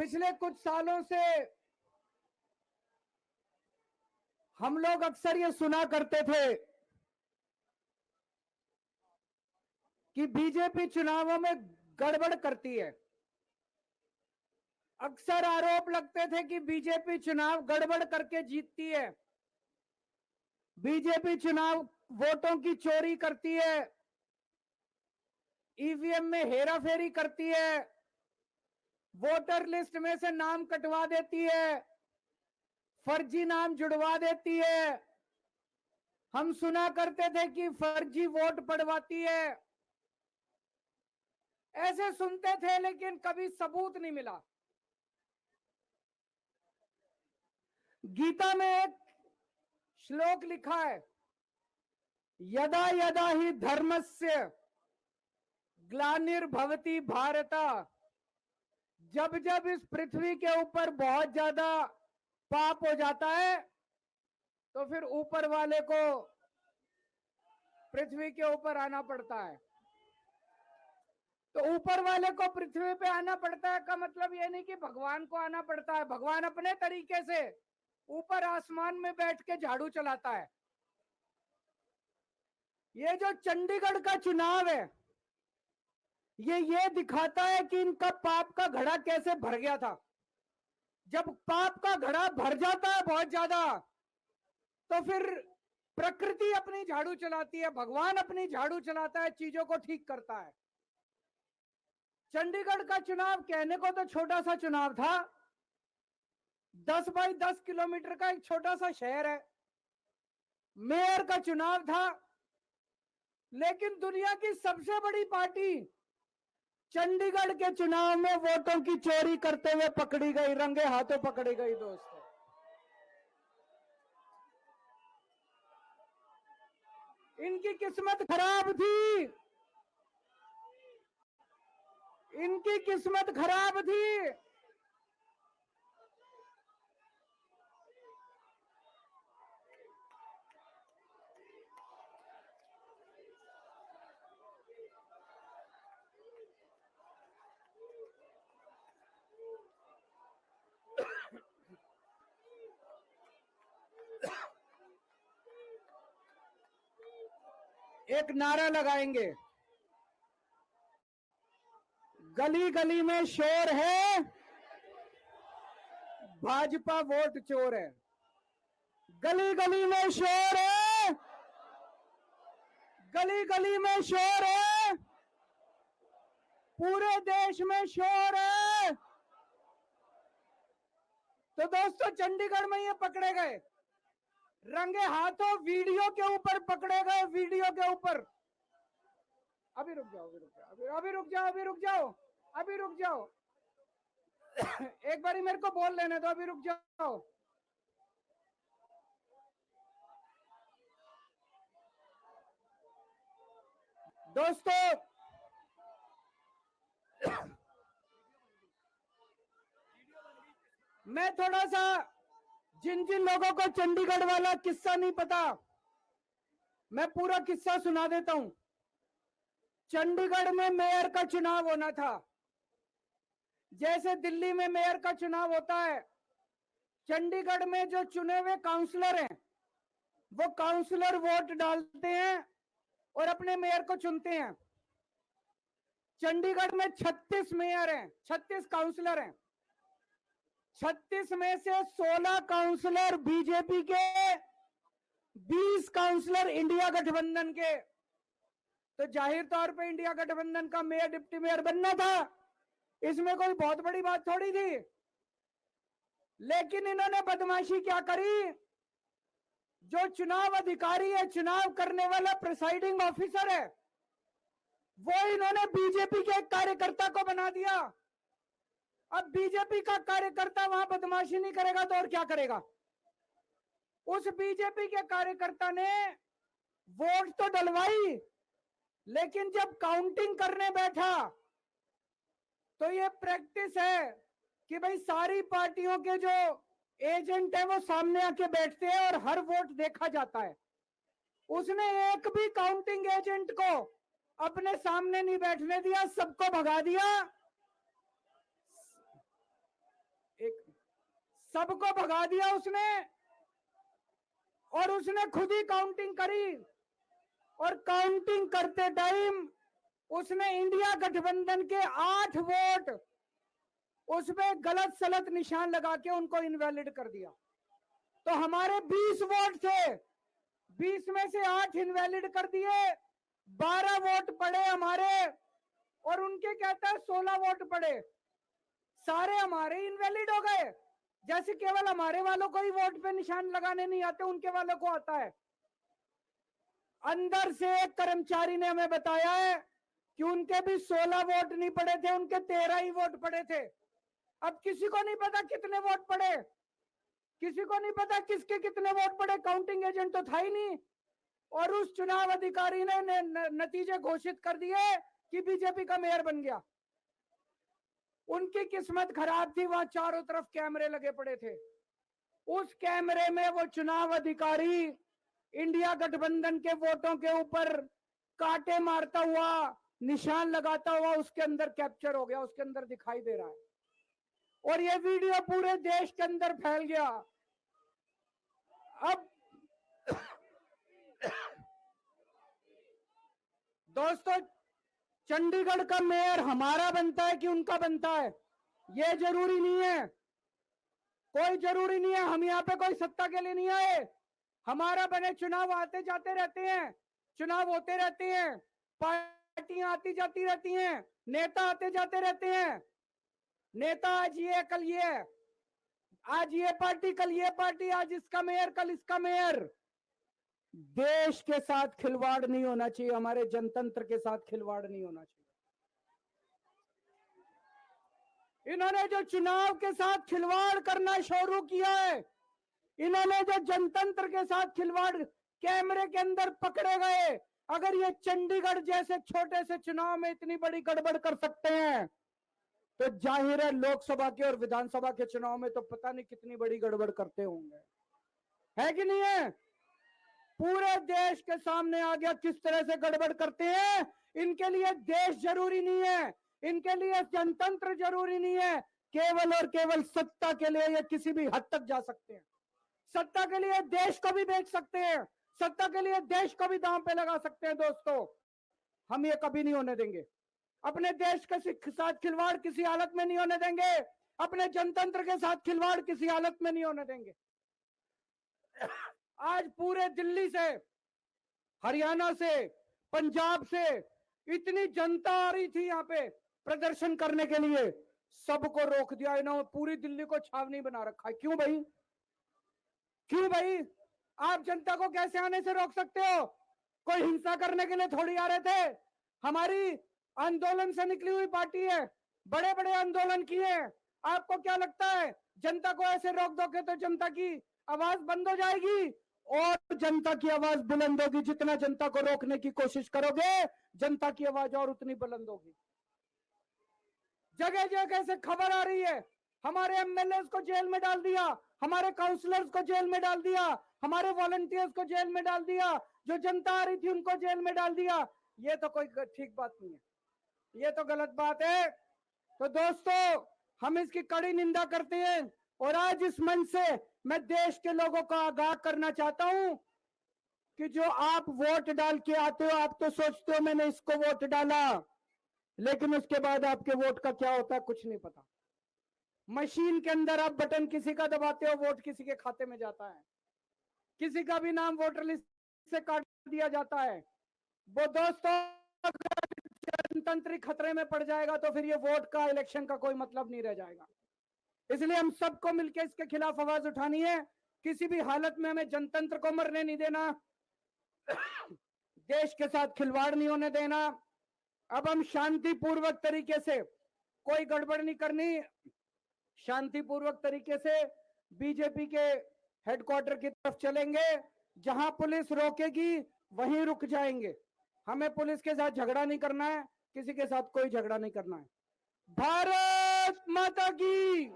पिछले कुछ सालों से हम लोग अक्सर ये सुना करते थे कि बीजेपी चुनावों में गड़बड़ करती है। अक्सर आरोप लगते थे कि बीजेपी चुनाव गड़बड़ करके जीतती है, बीजेपी चुनाव वोटों की चोरी करती है, ईवीएम में हेराफेरी करती है, वोटर लिस्ट में से नाम कटवा देती है, फर्जी नाम जुड़वा देती है। हम सुना करते थे कि फर्जी वोट पड़वाती है। ऐसे सुनते थे लेकिन कभी सबूत नहीं मिला। गीता में एक श्लोक लिखा है, यदा यदा ही धर्मस्य ग्लानिर्भवति भारत। जब जब इस पृथ्वी के ऊपर बहुत ज्यादा पाप हो जाता है तो फिर ऊपर वाले को पृथ्वी के ऊपर आना पड़ता है। तो ऊपर वाले को पृथ्वी पे आना पड़ता है का मतलब ये नहीं कि भगवान को आना पड़ता है। भगवान अपने तरीके से ऊपर आसमान में बैठ के झाड़ू चलाता है। ये जो चंडीगढ़ का चुनाव है ये दिखाता है कि इनका पाप का घड़ा कैसे भर गया था। जब पाप का घड़ा भर जाता है बहुत ज्यादा तो फिर प्रकृति अपनी झाड़ू चलाती है, भगवान अपनी झाड़ू चलाता है, चीजों को ठीक करता है। चंडीगढ़ का चुनाव कहने को तो छोटा सा चुनाव था, 10 बाई 10 किलोमीटर का एक छोटा सा शहर है, मेयर का चुनाव था, लेकिन दुनिया की सबसे बड़ी पार्टी चंडीगढ़ के चुनाव में वोटों की चोरी करते हुए पकड़ी गई, रंगे हाथों पकड़ी गई। दोस्तों, इनकी किस्मत खराब थी, इनकी किस्मत खराब थी। एक नारा लगाएंगे, गली गली में शोर है, भाजपा वोट चोर है। गली गली में शोर है, गली गली में शोर है, पूरे देश में शोर है। तो दोस्तों, चंडीगढ़ में ये पकड़े गए, रंगे हाथों वीडियो के ऊपर पकड़े गए, वीडियो के ऊपर। अभी रुक जाओ, अभी रुक जाओ, अभी रुक जाओ, अभी रुक जाओ। एक बारी मेरे को बोल लेने दो, अभी रुक जाओ। दोस्तों, मैं थोड़ा सा जिन जिन लोगों को चंडीगढ़ वाला किस्सा नहीं पता, मैं पूरा किस्सा सुना देता हूं। चंडीगढ़ में मेयर का चुनाव होना था, जैसे दिल्ली में मेयर का चुनाव होता है। चंडीगढ़ में जो चुने हुए काउंसलर हैं वो काउंसलर वोट डालते हैं और अपने मेयर को चुनते हैं। चंडीगढ़ में 36 मेयर हैं, 36 काउंसलर हैं। 36 में से 16 काउंसलर बीजेपी के, 20 काउंसलर इंडिया गठबंधन के। तो जाहिर तौर पे इंडिया गठबंधन का मेयर डिप्टी मेयर बनना था, इसमें कोई बहुत बड़ी बात थोड़ी थी। लेकिन इन्होंने बदमाशी क्या करी, जो चुनाव अधिकारी है, चुनाव करने वाला प्रिसाइडिंग ऑफिसर है, वो इन्होंने बीजेपी के एक कार्यकर्ता को बना दिया। अब बीजेपी का कार्यकर्ता वहां बदमाशी नहीं करेगा तो और क्या करेगा। उस बीजेपी के कार्यकर्ता ने वोट तो डलवाई, लेकिन जब काउंटिंग करने बैठा तो ये प्रैक्टिस है कि भाई सारी पार्टियों के जो एजेंट है वो सामने आके बैठते हैं और हर वोट देखा जाता है। उसने एक भी काउंटिंग एजेंट को अपने सामने नहीं बैठने दिया, सबको भगा दिया। सबको भगा दिया उसने, और उसने खुद ही काउंटिंग करी, और काउंटिंग करते टाइम उसने इंडिया गठबंधन के 8 वोट उसमें गलत सलत निशान लगा के उनको इनवैलिड कर दिया। तो हमारे 20 वोट थे, 20 में से 8 इनवैलिड कर दिए, 12 वोट पड़े हमारे, और उनके कहता है 16 वोट पड़े, सारे हमारे इनवैलिड हो गए। जैसे केवल हमारे वालों को ही वोट पे निशान लगाने नहीं आते, उनके वालों को आता है। अंदर से एक कर्मचारी ने हमें बताया है कि उनके भी 16 वोट नहीं पड़े थे, उनके 13 ही वोट पड़े थे। अब किसी को नहीं पता कितने वोट पड़े, किसी को नहीं पता किसके कितने वोट पड़े, काउंटिंग एजेंट तो था ही नहीं। और उस चुनाव अधिकारी ने नतीजे घोषित कर दिए कि बीजेपी का मेयर बन गया। उनकी किस्मत खराब थी, वहां चारों तरफ कैमरे लगे पड़े थे। उस कैमरे में वो चुनाव अधिकारी इंडिया गठबंधन के वोटों के ऊपर कांटे मारता हुआ, निशान लगाता हुआ उसके अंदर कैप्चर हो गया, उसके अंदर दिखाई दे रहा है। और ये वीडियो पूरे देश के अंदर फैल गया। अब दोस्तों, चंडीगढ़ का मेयर हमारा बनता है कि उनका बनता है, ये जरूरी नहीं है, कोई जरूरी नहीं है। हम यहाँ पे कोई सत्ता के लिए नहीं आए, हमारा बने चुनाव आते जाते रहते हैं, चुनाव होते रहते हैं, पार्टियां आती जाती रहती हैं, नेता आते जाते रहते हैं। नेता आज ये कल ये, आज ये पार्टी कल ये पार्टी, आज इसका मेयर कल इसका मेयर। देश के साथ खिलवाड़ नहीं होना चाहिए, हमारे जनतंत्र के साथ खिलवाड़ नहीं होना चाहिए। इन्होंने जो चुनाव के साथ खिलवाड़ करना शुरू किया है, इन्होंने जो जनतंत्र के साथ खिलवाड़ कैमरे के अंदर पकड़े गए, अगर ये चंडीगढ़ जैसे छोटे से चुनाव में इतनी बड़ी गड़बड़ कर सकते हैं, तो जाहिर है लोकसभा के और विधानसभा के चुनाव में तो पता नहीं कितनी बड़ी गड़बड़ करते होंगे, है कि नहीं है? पूरे देश के सामने आ गया किस तरह से गड़बड़ करते हैं। इनके लिए देश जरूरी नहीं है, इनके लिए जनतंत्र जरूरी नहीं है, केवल और केवल सत्ता के लिए ये किसी भी हद तक जा सकते हैं। सत्ता के लिए देश को भी बेच सकते हैं, सत्ता के लिए देश को भी दांव पे लगा सकते हैं। दोस्तों, हम ये कभी नहीं होने देंगे, अपने देश के साथ खिलवाड़ किसी हालत में नहीं होने देंगे, अपने जनतंत्र के साथ खिलवाड़ किसी हालत में नहीं होने देंगे। आज पूरे दिल्ली से, हरियाणा से, पंजाब से इतनी जनता आ रही थी यहाँ पे प्रदर्शन करने के लिए, सबको रोक दिया इन्होंने, पूरी दिल्ली को छावनी बना रखा है। क्यों भाई, क्यों भाई? आप जनता को कैसे आने से रोक सकते हो? कोई हिंसा करने के लिए थोड़ी आ रहे थे, हमारी आंदोलन से निकली हुई पार्टी है, बड़े बड़े आंदोलन किए। आपको क्या लगता है जनता को ऐसे रोक दोगे तो जनता की आवाज बंद हो जाएगी? और जनता की आवाज बुलंद होगी, जितना जनता को रोकने की कोशिश करोगे जनता की आवाज और उतनी बुलंद होगी। जगह जगह से खबर आ रही है, हमारे एमएलए को जेल में डाल दिया, हमारे काउंसलर्स को जेल में डाल दिया, हमारे वॉलंटियर्स को जेल में डाल दिया, जो जनता आ रही थी उनको जेल में डाल दिया। ये तो कोई ठीक बात नहीं है, ये तो गलत बात है। तो दोस्तों, हम इसकी कड़ी निंदा करते हैं, और आज इस मंच से मैं देश के लोगों को आगाह करना चाहता हूं कि जो आप वोट डाल के आते हो, आप तो सोचते हो मैंने इसको वोट डाला, लेकिन उसके बाद आपके वोट का क्या होता है कुछ नहीं पता। मशीन के अंदर आप बटन किसी का दबाते हो, वोट किसी के खाते में जाता है, किसी का भी नाम वोटर लिस्ट से काट दिया जाता है। वो दोस्तों, जनतंत्र खतरे में पड़ जाएगा तो फिर ये वोट का, इलेक्शन का कोई मतलब नहीं रह जाएगा। इसलिए हम सबको मिलकर इसके खिलाफ आवाज उठानी है। किसी भी हालत में हमें जनतंत्र को मरने नहीं देना, देश के साथ खिलवाड़ नहीं होने देना। अब हम शांतिपूर्वक तरीके से, कोई गड़बड़ नहीं करनी, शांतिपूर्वक तरीके से बीजेपी के हेडक्वार्टर की तरफ चलेंगे। जहां पुलिस रोकेगी वहीं रुक जाएंगे। हमें पुलिस के साथ झगड़ा नहीं करना है, किसी के साथ कोई झगड़ा नहीं करना है। भारत माता की।